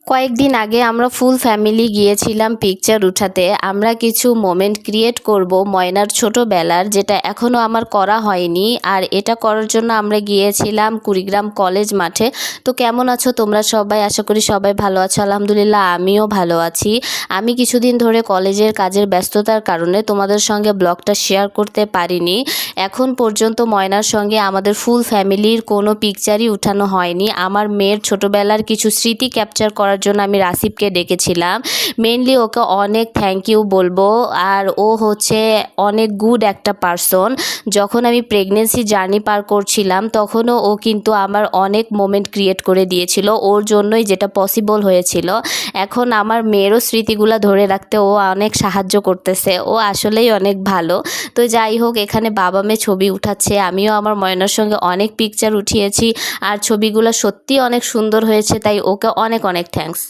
কয়েকদিন আগে আমরা ফুল ফ্যামিলি গিয়েছিলাম পিকচার উঠাতে। আমরা কিছু মোমেন্ট ক্রিয়েট করব ময়নার ছোটোবেলার, যেটা এখনও আমার করা হয়নি। আর এটা করার জন্য আমরা গিয়েছিলাম কুড়িগ্রাম কলেজ মাঠে। তো কেমন আছো তোমরা সবাই? আশা করি সবাই ভালো আছো। আলহামদুলিল্লাহ আমিও ভালো আছি। আমি কিছুদিন ধরে কলেজের কাজের ব্যস্ততার কারণে তোমাদের সঙ্গে ব্লগটা শেয়ার করতে পারিনি। এখন পর্যন্ত ময়নার সঙ্গে আমাদের ফুল ফ্যামিলির কোনো পিকচারই উঠানো হয়নি। আমার মেয়ের ছোটোবেলার কিছু স্মৃতি ক্যাপচার করার জন্য আমি রাসিবকে ডেকেছিলাম। মেনলি ওকে অনেক থ্যাংক ইউ বলবো। আর ও হচ্ছে অনেক গুড একটা পারসন। যখন আমি প্রেগনেন্সি জার্নি পার করছিলাম তখনও ও কিন্তু আমার অনেক মোমেন্ট ক্রিয়েট করে দিয়েছিল। ওর জন্যই যেটা পসিবল হয়েছিল। এখন আমার মেয়েরও স্মৃতিগুলো ধরে রাখতে ও অনেক সাহায্য করতেছে। ও আসলেই অনেক ভালো। তো যাই হোক, এখানে বাবা মেয়ে ছবি উঠাচ্ছে। আমিও আমার ময়নার সঙ্গে অনেক পিকচার উঠিয়েছি। আর ছবিগুলো সত্যি অনেক সুন্দর হয়েছে, তাই ওকে অনেক অনেক থ্যাঙ্কস।